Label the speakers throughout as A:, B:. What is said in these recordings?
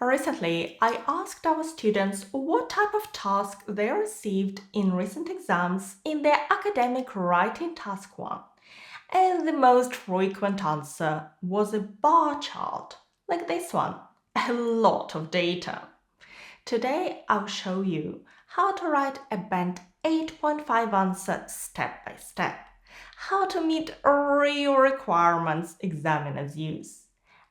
A: Recently, I asked our students what type of task they received in recent exams in their academic writing task 1, and the most frequent answer was a bar chart, like this one, a lot of data. Today, I'll show you how to write a Band 8.5 answer step by step, how to meet real requirements examiners use,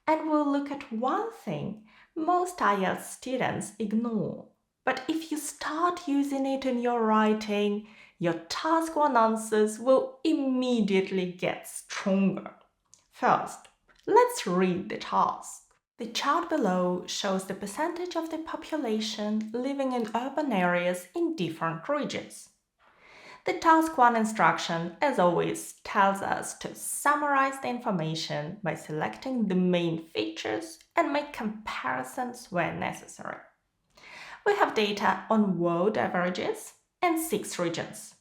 A: and we'll look at one thing most IELTS students ignore. But if you start using it in your writing, your task 1 answers will immediately get stronger. First, let's read the task. The chart below shows the percentage of the population living in urban areas in different regions. The task 1 instruction, as always, tells us to summarize the information by selecting the main features and make comparisons where necessary. We have data on world averages and 6 regions,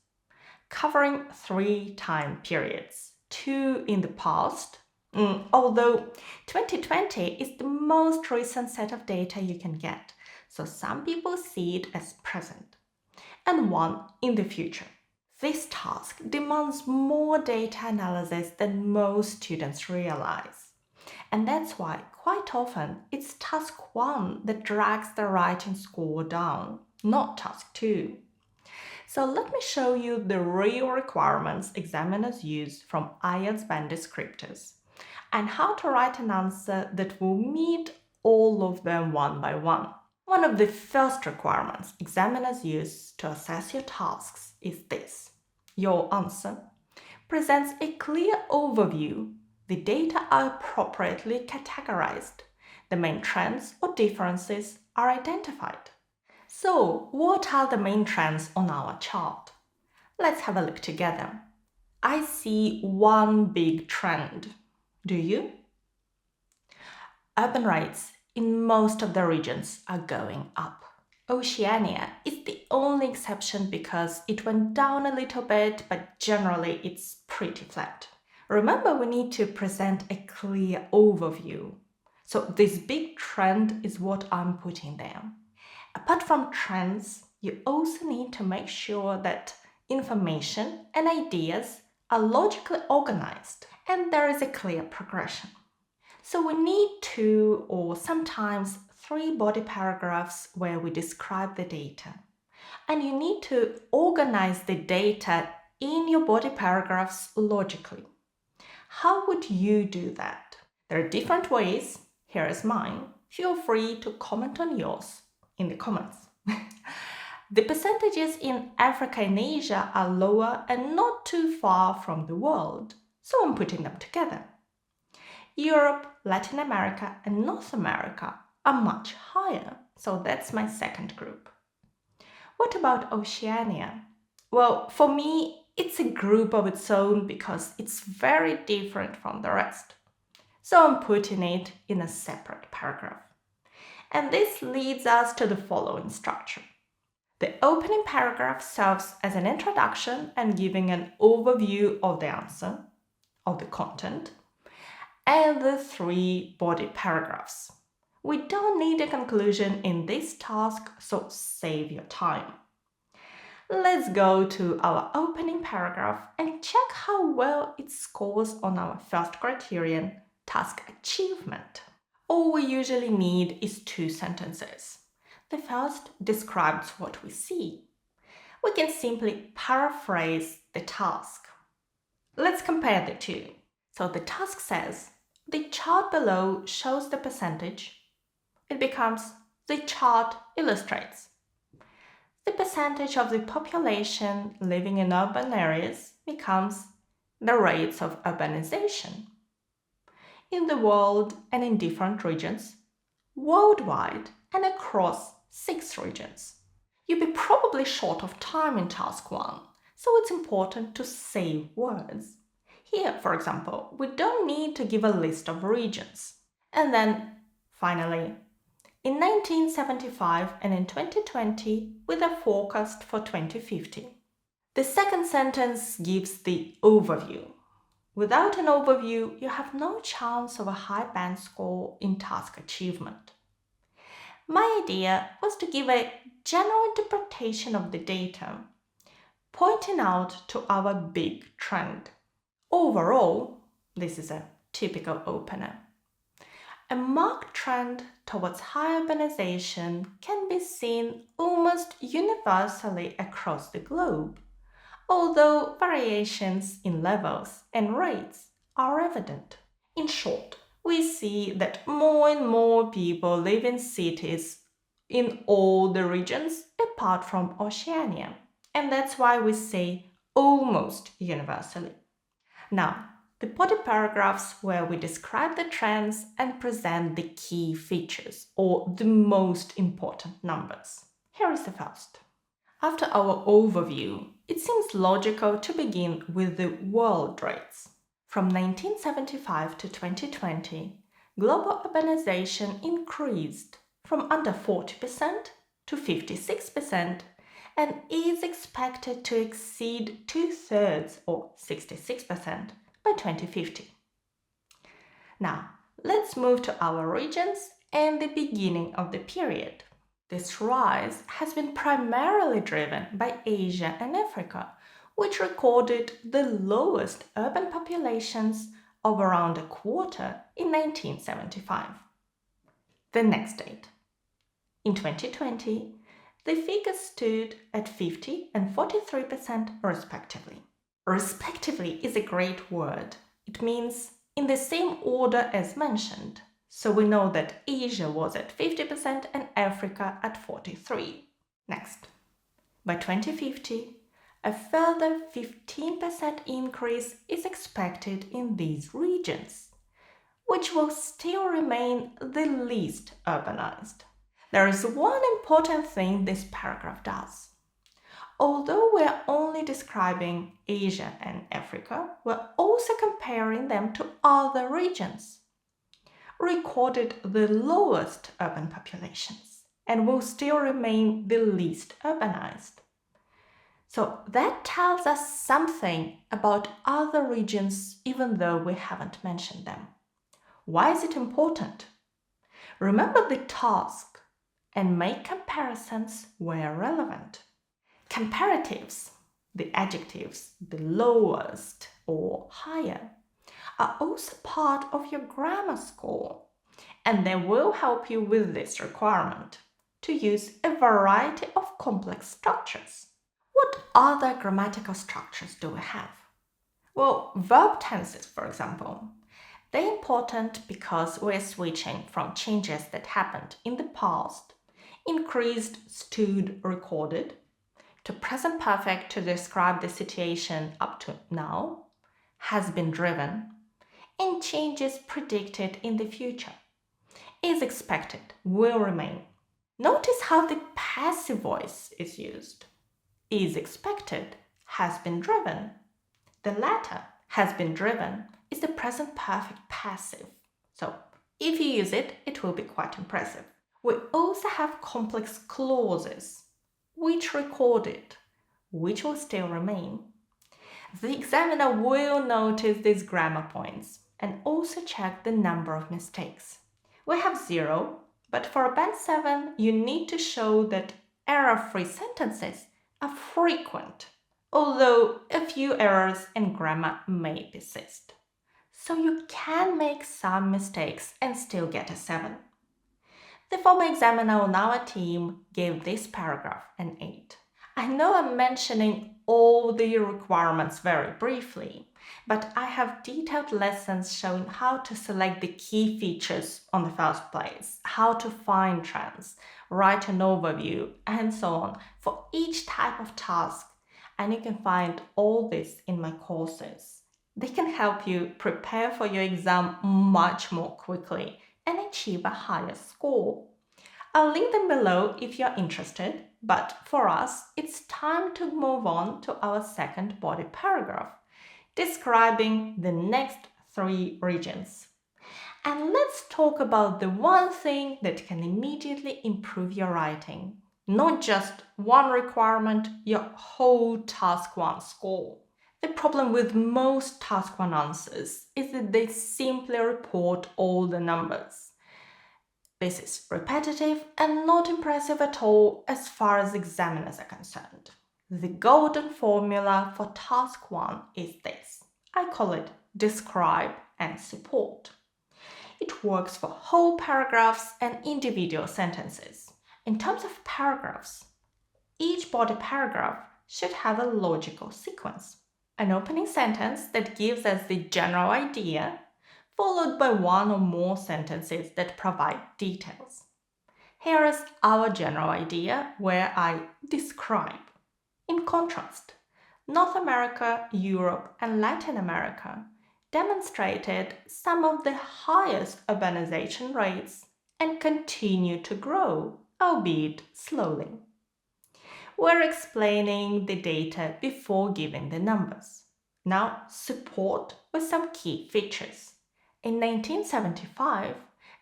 A: covering 3 time periods, 2 in the past, although 2020 is the most recent set of data you can get, so some people see it as present, and 1 in the future. This task demands more data analysis than most students realize. And that's why, quite often, it's task 1 that drags the writing score down, not task 2. So let me show you the real requirements examiners use from IELTS band descriptors, and how to write an answer that will meet all of them one by one. One of the first requirements examiners use to assess your tasks is this. Your answer presents a clear overview. The data are appropriately categorized. The main trends or differences are identified. So, what are the main trends on our chart? Let's have a look together. I see one big trend. Do you? Urban rates in most of the regions are going up. Oceania is the only exception because it went down a little bit, but generally it's pretty flat. Remember, we need to present a clear overview. So this big trend is what I'm putting there. Apart from trends, you also need to make sure that information and ideas are logically organized and there is a clear progression. So we need 2 or sometimes 3 body paragraphs where we describe the data. And you need to organize the data in your body paragraphs logically. How would you do that? There are different ways. Here is mine. Feel free to comment on yours in the comments. The percentages in Africa and Asia are lower and not too far from the world, so I'm putting them together. Europe, Latin America, and North America are much higher, so that's my second group. What about Oceania? Well, for me, it's a group of its own because it's very different from the rest. So I'm putting it in a separate paragraph. And this leads us to the following structure. The opening paragraph serves as an introduction and giving an overview of the answer, of the content, and the 3 body paragraphs. We don't need a conclusion in this task, so save your time. Let's go to our opening paragraph and check how well it scores on our first criterion, task achievement. All we usually need is 2 sentences. The first describes what we see. We can simply paraphrase the task. Let's compare the 2. So the task says, the chart below shows the percentage. It becomes, the chart illustrates. The percentage of the population living in urban areas becomes the rates of urbanization. In the world and in different regions, worldwide and across 6 regions. You'll be probably short of time in task 1, so it's important to save words. Here, for example, we don't need to give a list of regions. And then, finally, in 1975 and in 2020 with a forecast for 2050. The second sentence gives the overview. Without an overview, you have no chance of a high band score in task achievement. My idea was to give a general interpretation of the data, pointing out to our big trend. Overall, this is a typical opener. A marked trend towards high urbanization can be seen almost universally across the globe, although variations in levels and rates are evident. In short, we see that more and more people live in cities in all the regions apart from Oceania, and that's why we say almost universally. Now, the body paragraphs where we describe the trends and present the key features or the most important numbers. Here is the first. After our overview, it seems logical to begin with the world rates. From 1975 to 2020, global urbanization increased from under 40% to 56% and is expected to exceed two-thirds or 66% by 2050. Now, let's move to our regions and the beginning of the period. This rise has been primarily driven by Asia and Africa, which recorded the lowest urban populations of around a quarter in 1975. The next date. In 2020, the figures stood at 50 and 43% respectively. Respectively is a great word. It means in the same order as mentioned. So we know that Asia was at 50% and Africa at 43%. Next. By 2050, a further 15% increase is expected in these regions, which will still remain the least urbanized. There is one important thing this paragraph does. Although we're only describing Asia and Africa, we're also comparing them to other regions recorded the lowest urban populations and will still remain the least urbanized. So that tells us something about other regions even though we haven't mentioned them. Why is it important? Remember the task and make comparisons where relevant. Comparatives, the adjectives, the lowest or higher, are also part of your grammar score, and they will help you with this requirement to use a variety of complex structures. What other grammatical structures do we have? Well, verb tenses, for example. They're important because we're switching from changes that happened in the past, increased, stood, recorded, to present perfect to describe the situation up to now, has been driven, and changes predicted in the future, is expected, will remain. Notice how the passive voice is used. Is expected, has been driven. The latter, has been driven, is the present perfect passive. So if you use it, it will be quite impressive. We also have complex clauses, which recorded, which will still remain. The examiner will notice these grammar points and also check the number of mistakes. We have 0, but for a band 7, you need to show that error-free sentences are frequent, although a few errors in grammar may persist. So you can make some mistakes and still get a 7. The former examiner on our team gave this paragraph an 8. I know I'm mentioning all the requirements very briefly, but I have detailed lessons showing how to select the key features on the first place, how to find trends, write an overview, and so on for each type of task. And you can find all this in my courses. They can help you prepare for your exam much more quickly and achieve a higher score. I'll link them below if you're interested, but for us, it's time to move on to our second body paragraph, describing the next 3 regions. And let's talk about the one thing that can immediately improve your writing. Not just one requirement, your whole Task 1 score. The problem with most Task 1 answers is that they simply report all the numbers. This is repetitive and not impressive at all as far as examiners are concerned. The golden formula for task 1 is this. I call it describe and support. It works for whole paragraphs and individual sentences. In terms of paragraphs, each body paragraph should have a logical sequence. An opening sentence that gives us the general idea, followed by one or more sentences that provide details. Here is our general idea where I describe. In contrast, North America, Europe, and Latin America demonstrated some of the highest urbanization rates and continue to grow, albeit slowly. We're explaining the data before giving the numbers. Now, support with some key features. In 1975,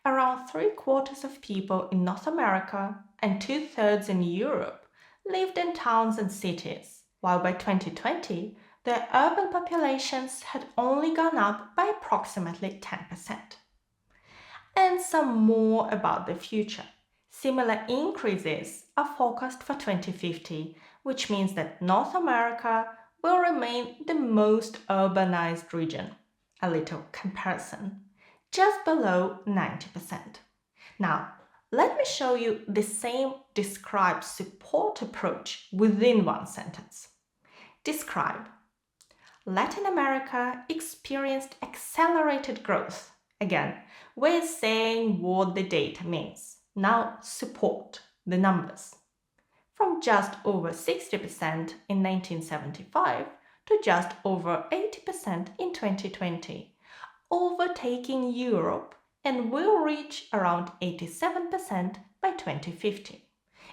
A: around 3/4 of people in North America and 2/3 in Europe lived in towns and cities, while by 2020, their urban populations had only gone up by approximately 10%. And some more about the future. Similar increases are forecast for 2050, which means that North America will remain the most urbanized region. A little comparison, just below 90%. Now, let me show you the same describe support approach within one sentence. Describe. Latin America experienced accelerated growth. Again, we're saying what the data means. Now support the numbers. From just over 60% in 1975 to just over 80% in 2020, overtaking Europe, and will reach around 87% by 2050.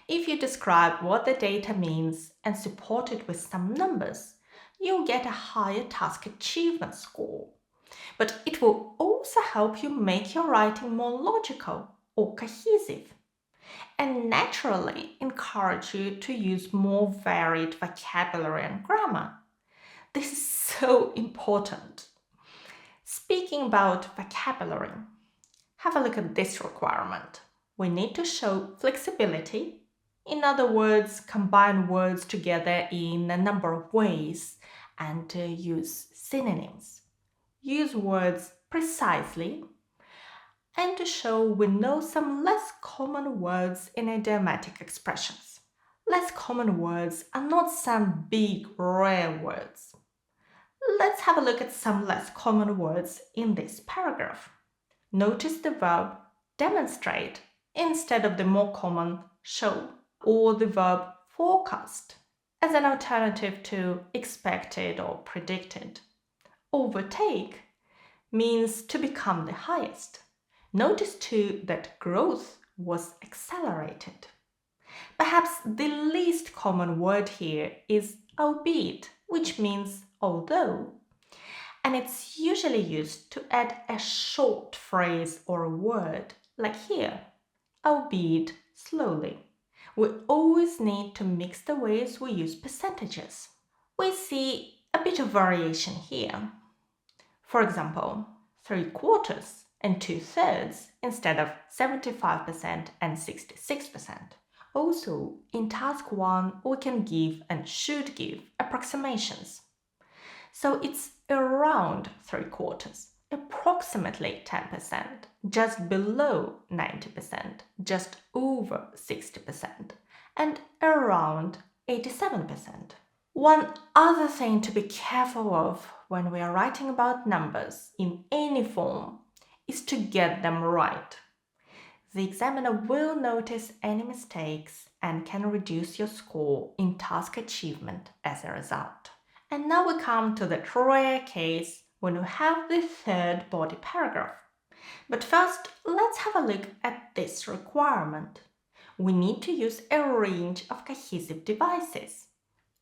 A: If you describe what the data means and support it with some numbers, you'll get a higher task achievement score. But it will also help you make your writing more logical or cohesive, and naturally encourage you to use more varied vocabulary and grammar. This is so important. Speaking about vocabulary, have a look at this requirement. We need to show flexibility. In other words, combine words together in a number of ways and use synonyms. Use words precisely, and to show we know some less common words in idiomatic expressions. Less common words are not some big, rare words. Let's have a look at some less common words in this paragraph. Notice the verb demonstrate instead of the more common show, or the verb forecast as an alternative to expected or predicted. Overtake means to become the highest. Notice too that growth was accelerated. Perhaps the least common word here is albeit, which means although, and it's usually used to add a short phrase or a word, like here, albeit slowly. We always need to mix the ways we use percentages. We see a bit of variation here. For example, 3/4 and 2/3 instead of 75% and 66%. Also, in task 1, we can give and should give approximations. So it's around 3/4, approximately 10%, just below 90%, just over 60%, and around 87%. One other thing to be careful of when we are writing about numbers in any form is to get them right. The examiner will notice any mistakes and can reduce your score in task achievement as a result. And now we come to that rare case when we have the third body paragraph. But first, let's have a look at this requirement. We need to use a range of cohesive devices,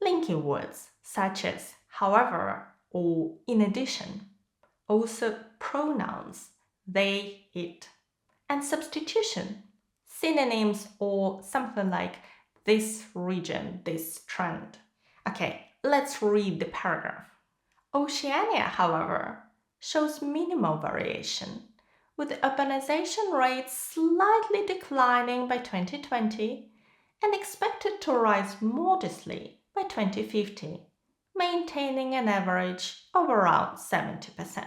A: linking words such as however or in addition, also pronouns they, it, and substitution, synonyms or something like this region, this trend. Okay, let's read the paragraph. Oceania, however, shows minimal variation, with the urbanization rate slightly declining by 2020 and expected to rise modestly by 2050, maintaining an average of around 70%.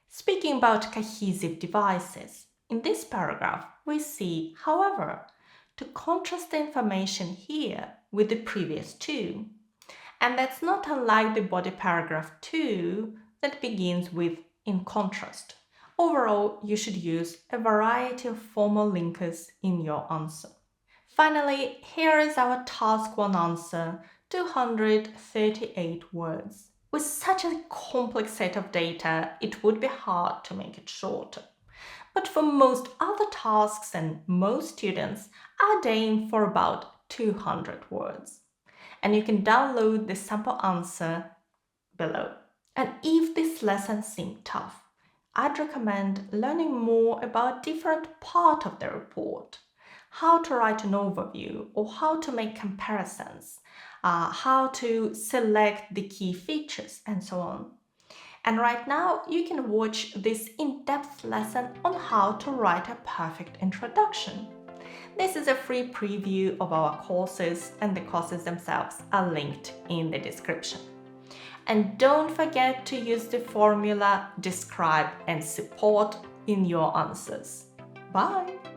A: Speaking about cohesive devices, in this paragraph we see, however, to contrast the information here with the previous two. And that's not unlike the body paragraph 2 that begins with in contrast. Overall, you should use a variety of formal linkers in your answer. Finally, here is our task 1 answer, 238 words. With such a complex set of data, it would be hard to make it shorter. But for most other tasks and most students, I'd aim for about 200 words. And you can download the sample answer below. And if this lesson seemed tough, I'd recommend learning more about different part of the report, how to write an overview or how to make comparisons, how to select the key features and so on. And right now you can watch this in-depth lesson on how to write a perfect introduction. This is a free preview of our courses, and the courses themselves are linked in the description. And don't forget to use the formula, describe and support in your answers. Bye!